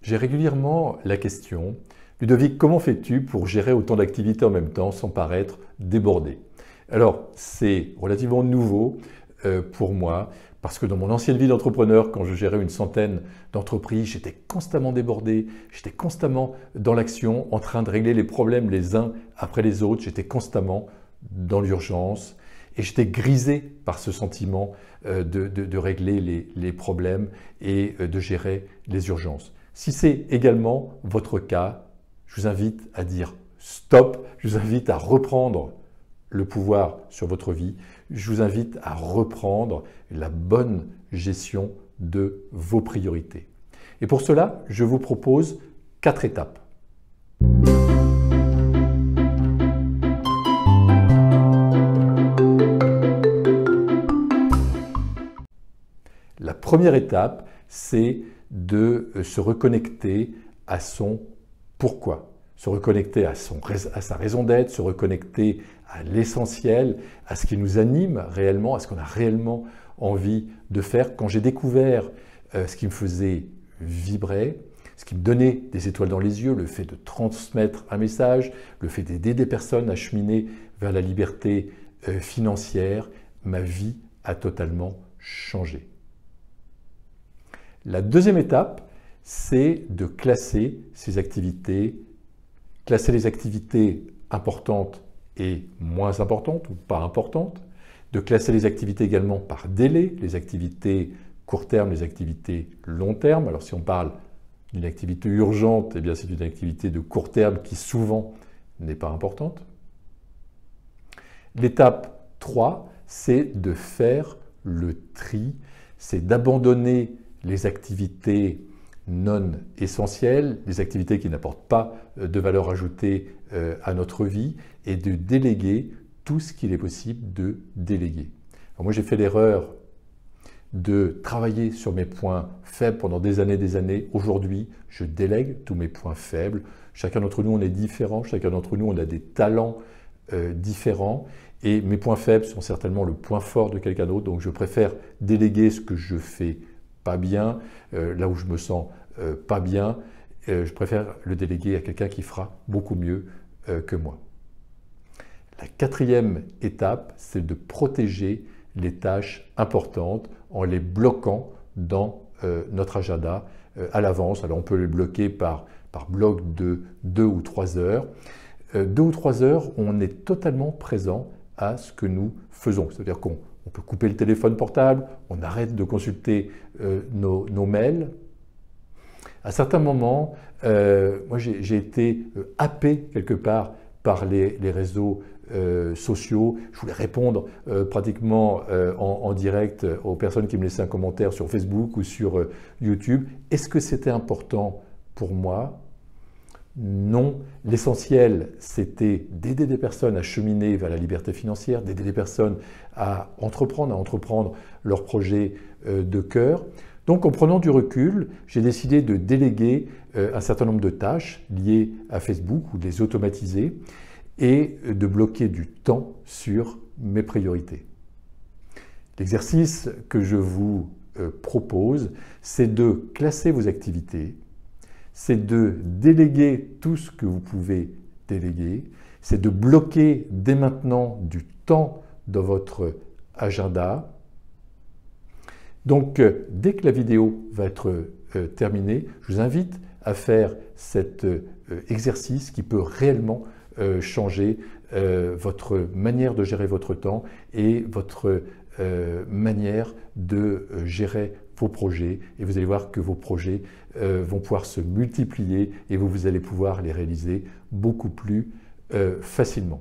J'ai régulièrement la question « Ludovic, comment fais-tu pour gérer autant d'activités en même temps sans paraître débordé ?» Alors, c'est relativement nouveau pour moi parce que dans mon ancienne vie d'entrepreneur, quand je gérais une centaine d'entreprises, j'étais constamment débordé, j'étais constamment dans l'action, en train de régler les problèmes les uns après les autres, j'étais constamment dans l'urgence et j'étais grisé par ce sentiment de régler les problèmes et de gérer les urgences. Si c'est également votre cas, je vous invite à dire stop, je vous invite à reprendre le pouvoir sur votre vie, je vous invite à reprendre la bonne gestion de vos priorités. Et pour cela, je vous propose 4 étapes. La première étape, c'est de se reconnecter à son pourquoi, se reconnecter à sa raison d'être, se reconnecter à l'essentiel, à ce qui nous anime réellement, à ce qu'on a réellement envie de faire. Quand j'ai découvert ce qui me faisait vibrer, ce qui me donnait des étoiles dans les yeux, le fait de transmettre un message, le fait d'aider des personnes à cheminer vers la liberté financière, ma vie a totalement changé. La deuxième étape, c'est de classer ces activités, classer les activités importantes et moins importantes ou pas importantes, de classer les activités également par délai, les activités court terme, les activités long terme. Alors si on parle d'une activité urgente, eh bien c'est une activité de court terme qui souvent n'est pas importante. L'étape 3, c'est de faire le tri, c'est d'abandonner les activités non essentielles, les activités qui n'apportent pas de valeur ajoutée à notre vie et de déléguer tout ce qu'il est possible de déléguer. Alors moi j'ai fait l'erreur de travailler sur mes points faibles pendant des années. Aujourd'hui, je délègue tous mes points faibles. Chacun d'entre nous, on est différent. Chacun d'entre nous, on a des talents différents. Et mes points faibles sont certainement le point fort de quelqu'un d'autre. Donc je préfère déléguer ce que je fais pas bien, là où je me sens pas bien, je préfère le déléguer à quelqu'un qui fera beaucoup mieux que moi. La quatrième étape, c'est de protéger les tâches importantes en les bloquant dans notre agenda à l'avance. Alors on peut les bloquer par bloc de 2 ou 3 heures. 2 ou 3 heures, on est totalement présent à ce que nous faisons. C'est-à-dire qu'on peut couper le téléphone portable, on arrête de consulter nos mails. À certains moments, moi j'ai été happé quelque part par les réseaux sociaux. Je voulais répondre pratiquement en direct aux personnes qui me laissaient un commentaire sur Facebook ou sur YouTube. Est-ce que c'était important pour moi ? Non, l'essentiel c'était d'aider des personnes à cheminer vers la liberté financière, d'aider des personnes à entreprendre leurs projets de cœur. Donc en prenant du recul, j'ai décidé de déléguer un certain nombre de tâches liées à Facebook ou de les automatiser et de bloquer du temps sur mes priorités. L'exercice que je vous propose, c'est de classer vos activités, c'est de déléguer tout ce que vous pouvez déléguer, c'est de bloquer dès maintenant du temps dans votre agenda. Donc, dès que la vidéo va être terminée, je vous invite à faire cet exercice qui peut réellement changer votre manière de gérer votre temps et votre manière de gérer vos projets. Et vous allez voir que vos projets vont pouvoir se multiplier et vous allez pouvoir les réaliser beaucoup plus facilement.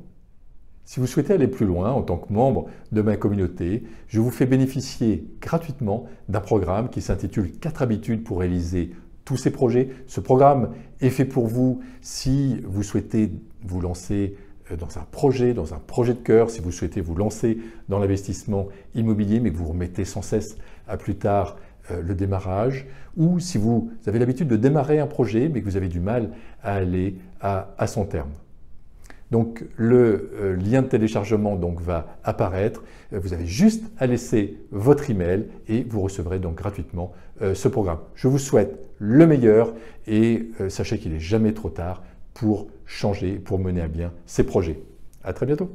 Si vous souhaitez aller plus loin en tant que membre de ma communauté, je vous fais bénéficier gratuitement d'un programme qui s'intitule 4 habitudes pour réaliser tous ces projets. Ce programme est fait pour vous si vous souhaitez vous lancer dans un projet de cœur, si vous souhaitez vous lancer dans l'investissement immobilier mais que vous remettez sans cesse à plus tard le démarrage, ou si vous avez l'habitude de démarrer un projet mais que vous avez du mal à aller à son terme. Donc le lien de téléchargement va apparaître. Vous avez juste à laisser votre email et vous recevrez donc gratuitement ce programme. Je vous souhaite le meilleur et sachez qu'il n'est jamais trop tard pour changer, pour mener à bien ces projets. À très bientôt.